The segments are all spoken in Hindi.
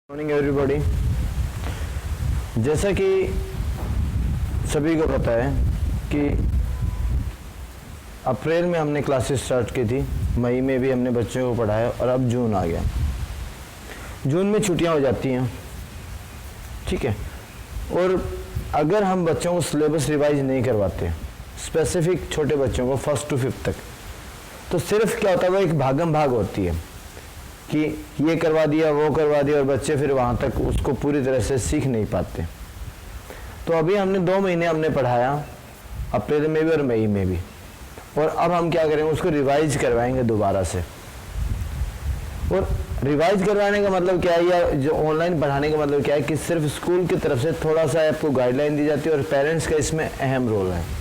Morning everybody. जैसा कि सभी को पता है कि अप्रैल में हमने क्लासेस स्टार्ट की थी, मई में भी हमने बच्चों को पढ़ाया और अब जून आ गया। जून में छुट्टियां हो जाती हैं, ठीक है। और अगर हम बच्चों को सिलेबस रिवाइज नहीं करवाते, स्पेसिफिक छोटे बच्चों को 1st to 5th तक, तो सिर्फ क्या होता है, वो एक भागम भाग होती है कि ये करवा दिया वो करवा दिया और बच्चे फिर वहाँ तक उसको पूरी तरह से सीख नहीं पाते। तो अभी हमने 2 महीने हमने पढ़ाया, अप्रैल में भी और मई में भी, और अब हम क्या करेंगे, उसको रिवाइज करवाएंगे दोबारा से। और रिवाइज करवाने का मतलब क्या है, या जो ऑनलाइन पढ़ाने का मतलब क्या है कि सिर्फ स्कूल की तरफ से थोड़ा सा आपको गाइडलाइन दी जाती है और पेरेंट्स का इसमें अहम रोल है।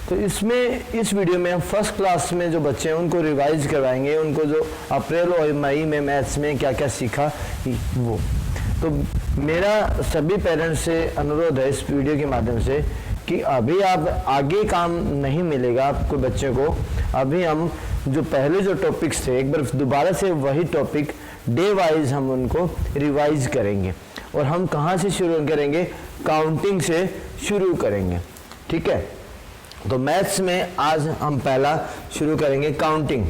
तो इसमें इस वीडियो में हम फर्स्ट क्लास में जो बच्चे हैं उनको रिवाइज करवाएंगे, उनको जो अप्रैल और मई में मैथ्स में क्या क्या सीखा वो। तो मेरा सभी पेरेंट्स से अनुरोध है इस वीडियो के माध्यम से कि अभी आप आगे काम नहीं मिलेगा आपको बच्चे को। अभी हम जो पहले जो टॉपिक्स थे एक बार दोबारा से वही टॉपिक डे वाइज हम उनको रिवाइज करेंगे। और हम कहाँ से शुरू करेंगे, काउंटिंग से शुरू करेंगे, ठीक है। तो मैथ्स में आज हम पहला शुरू करेंगे काउंटिंग।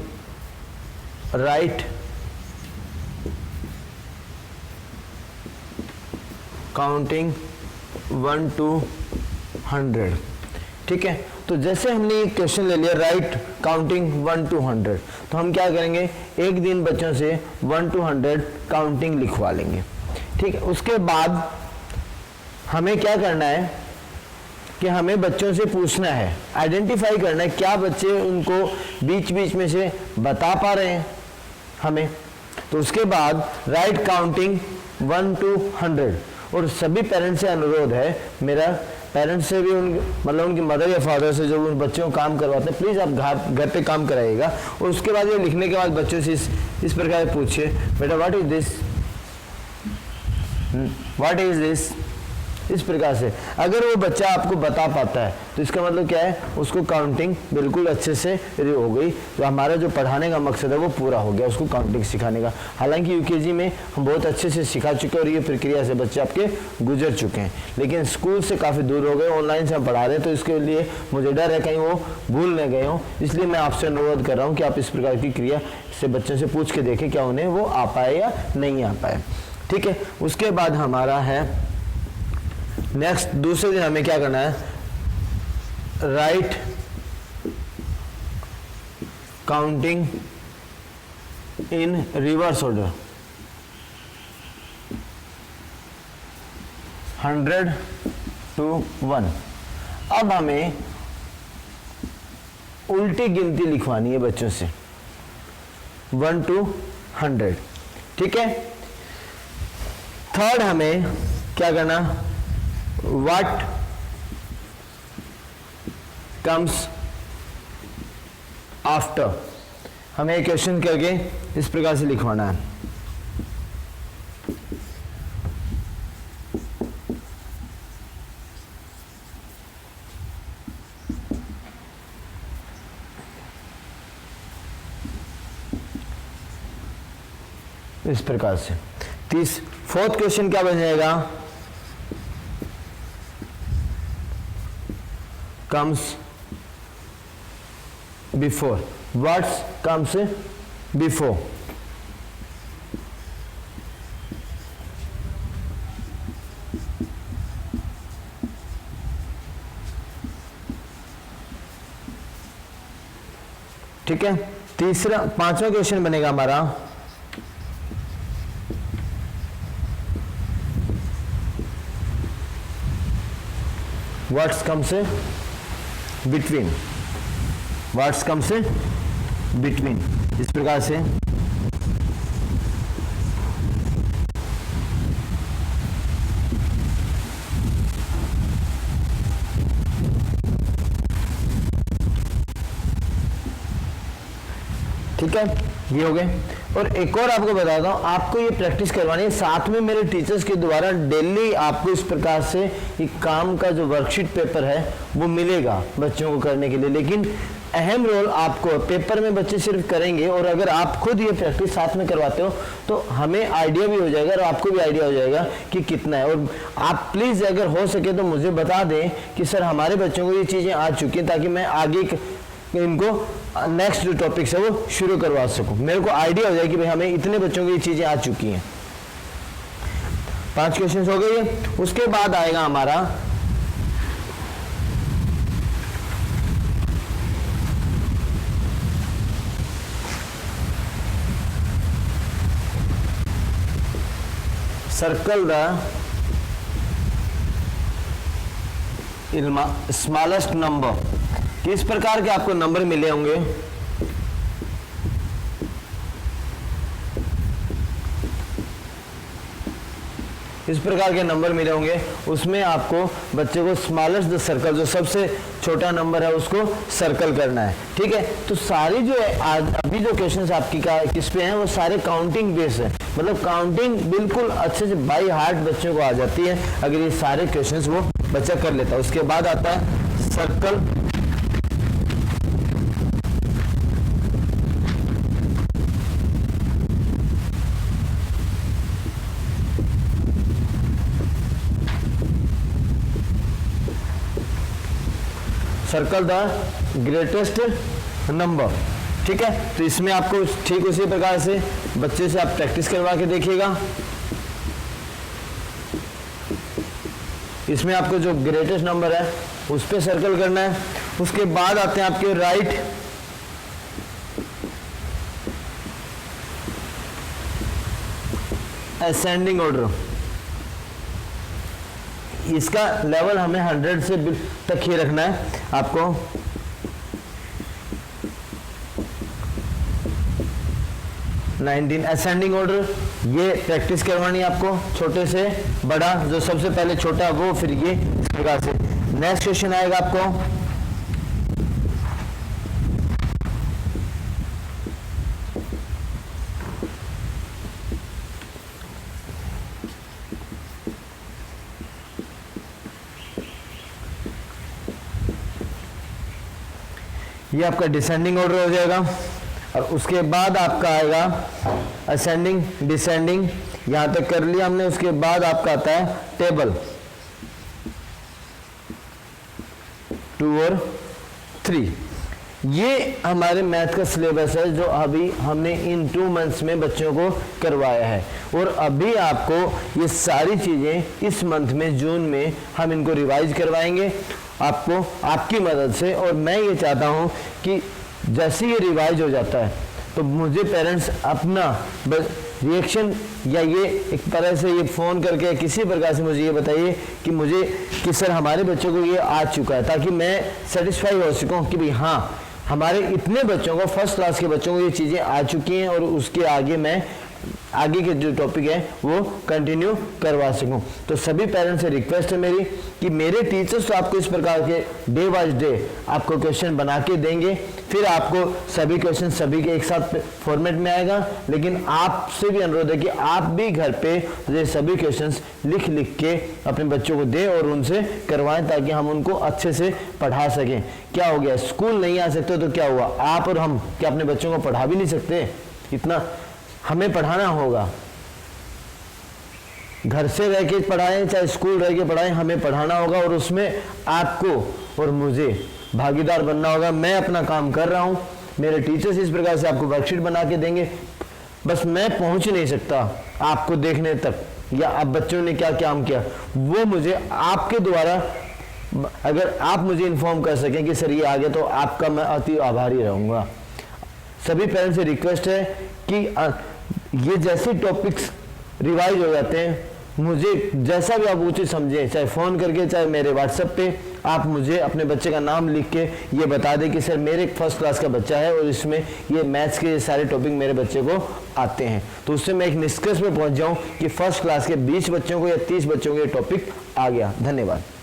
राइट काउंटिंग 1 to 100, ठीक है। तो जैसे हमने एक क्वेश्चन ले लिया, राइट काउंटिंग 1 to 100, तो हम क्या करेंगे, एक दिन बच्चों से 1 to 100 काउंटिंग लिखवा लेंगे, ठीक है। उसके बाद हमें क्या करना है कि हमें बच्चों से पूछना है, आइडेंटिफाई करना है क्या बच्चे उनको बीच बीच में से बता पा रहे हैं हमें। तो उसके बाद राइट काउंटिंग 1 to 100। और सभी पेरेंट्स से अनुरोध है, मेरा पेरेंट्स से भी मतलब उनकी मदर या फादर से जो उन बच्चों को काम करवाते हैं, प्लीज़ आप घर पे काम कराइएगा। और उसके बाद ये लिखने के बाद बच्चों से इस प्रकार पूछिए, बेटा what is this, what is this, इस प्रकार से। अगर वो बच्चा आपको बता पाता है तो इसका मतलब क्या है, उसको काउंटिंग बिल्कुल अच्छे से हो गई, तो हमारा जो पढ़ाने का मकसद है वो पूरा हो गया, उसको काउंटिंग सिखाने का। हालांकि यूकेजी में हम बहुत अच्छे से सिखा चुके हैं और ये प्रक्रिया से बच्चे आपके गुजर चुके हैं, लेकिन स्कूल से काफ़ी दूर हो गए, ऑनलाइन से हम पढ़ा रहे हैं, तो इसके लिए मुझे डर है कहीं वो भूल न गए हों। इसलिए मैं आपसे अनुरोध कर रहा हूँ कि आप इस प्रकार की क्रिया से बच्चों से पूछ के देखें क्या उन्हें वो आ पाए या नहीं आ पाए, ठीक है। उसके बाद हमारा है नेक्स्ट, दूसरे दिन हमें क्या करना है, right counting in reverse order 100 to 1। अब हमें उल्टी गिनती लिखवानी है बच्चों से 1 to 100, ठीक है। थर्ड हमें क्या करना, what comes after, हमें क्वेश्चन करके इस प्रकार से लिखवाना है। इस प्रकार से। 4th क्वेश्चन क्या बन जाएगा, comes before, what comes before, ठीक है। 5वां क्वेश्चन बनेगा हमारा what comes बिटवीन, वर्ड्स कम से बिटवीन, इस प्रकार से। ठीक है, ये हो गए। और एक और आपको बताता हूँ, आपको ये प्रैक्टिस करवानी है, साथ में मेरे टीचर्स के द्वारा डेली आपको इस प्रकार से एक काम का जो वर्कशीट पेपर है वो मिलेगा बच्चों को करने के लिए। लेकिन अहम रोल आपको पेपर में बच्चे सिर्फ करेंगे, और अगर आप खुद ये प्रैक्टिस साथ में करवाते हो तो हमें आइडिया भी हो जाएगा और आपको भी आइडिया हो जाएगा कि कितना है। और आप प्लीज़ अगर हो सके तो मुझे बता दें कि सर हमारे बच्चों को ये चीज़ें आ चुकी हैं, ताकि मैं आगे इनको नेक्स्ट जो टॉपिक्स है वो शुरू करवा सकूं। मेरे को आइडिया हो जाए कि भाई हमें इतने बच्चों को ये चीज़ें आ चुकी हैं। 5 क्वेश्चन हो गए। उसके बाद आएगा हमारा सर्कल द स्मॉलेस्ट नंबर। किस प्रकार के आपको नंबर मिले होंगे? इस प्रकार के नंबर मिले होंगे, उसमें आपको बच्चे को स्मॉलेस्ट द सर्कल, जो सबसे छोटा नंबर है उसको सर्कल करना है। ठीक है, तो सारी जो है अभी जो क्वेश्चंस आपकी किस पे हैं वो सारे काउंटिंग बेस है, मतलब काउंटिंग बिल्कुल अच्छे से बाई हार्ट बच्चों को आ जाती है अगर ये सारे क्वेश्चंस वो बच्चा कर लेता है। उसके बाद आता है circle circle the greatest number. ठीक है, तो इसमें आपको ठीक उसी प्रकार से बच्चे से आप प्रैक्टिस करवा के देखिएगा। इसमें आपको जो ग्रेटेस्ट नंबर है उस पे सर्कल करना है। उसके बाद आते हैं आपके राइट असेंडिंग ऑर्डर। इसका लेवल हमें 100 से तक ही रखना है आपको। असेंडिंग ऑर्डर ये प्रैक्टिस करवानी है आपको, छोटे से बड़ा, जो सबसे पहले छोटा वो, फिर ये इस प्रकार से। नेक्स्ट क्वेश्चन आएगा आपको ये आपका डिसेंडिंग ऑर्डर हो जाएगा। और उसके बाद आपका आएगा असेंडिंग डिसेंडिंग, यहां तक कर लिया हमने। उसके बाद आपका आता है टेबल 2 और 3। ये हमारे मैथ का सिलेबस है जो अभी हमने इन 2 मंथ्स में बच्चों को करवाया है, और अभी आपको ये सारी चीज़ें इस मंथ में जून में हम इनको रिवाइज करवाएंगे आपको आपकी मदद से। और मैं ये चाहता हूँ कि जैसे ये रिवाइज हो जाता है तो मुझे पेरेंट्स अपना रिएक्शन या ये एक तरह से ये फ़ोन करके किसी प्रकार से मुझे ये बताइए कि सर हमारे बच्चों को ये आ चुका है, ताकि मैं सेटिस्फाई हो सकूँ कि भाई हाँ हमारे इतने बच्चों को, फर्स्ट क्लास के बच्चों को ये चीज़ें आ चुकी हैं और उसके आगे मैं आगे के जो टॉपिक है वो कंटिन्यू करवा सकूं। तो सभी पेरेंट्स से रिक्वेस्ट है मेरी कि मेरे टीचर्स तो आपको इस प्रकार के डे बाय डे आपको क्वेश्चन बना के देंगे, फिर आपको सभी क्वेश्चन सभी के एक साथ फॉर्मेट में आएगा। लेकिन आपसे भी अनुरोध है कि आप भी घर पे ये सभी क्वेश्चंस लिख लिख के अपने बच्चों को दें और उनसे करवाएं, ताकि हम उनको अच्छे से पढ़ा सकें। क्या हो गया, स्कूल नहीं आ सकते तो क्या हुआ, आप और हम क्या अपने बच्चों को पढ़ा भी नहीं सकते? इतना हमें पढ़ाना होगा, घर से रह के पढ़ाएं चाहे स्कूल रह के पढ़ाएं, हमें पढ़ाना होगा और उसमें आपको और मुझे भागीदार बनना होगा। मैं अपना काम कर रहा हूं, मेरे टीचर्स इस प्रकार से आपको वर्कशीट बना के देंगे, बस मैं पहुंच नहीं सकता आपको देखने तक या आप बच्चों ने क्या काम किया, वो मुझे आपके द्वारा अगर आप मुझे इन्फॉर्म कर सकें कि सर ये आ गया, तो आपका मैं अति आभारी रहूंगा। सभी पेरेंट्स से रिक्वेस्ट है कि ये जैसे टॉपिक्स रिवाइज हो जाते हैं, मुझे जैसा भी आप उचित समझें, चाहे फ़ोन करके चाहे मेरे व्हाट्सएप पे आप मुझे अपने बच्चे का नाम लिख के ये बता दें कि सर मेरे फर्स्ट क्लास का बच्चा है और इसमें ये मैथ्स के सारे टॉपिक मेरे बच्चे को आते हैं, तो उससे मैं एक निष्कर्ष पे पहुंच जाऊं कि फर्स्ट क्लास के 20 बच्चों को या 30 बच्चों को ये टॉपिक आ गया। धन्यवाद।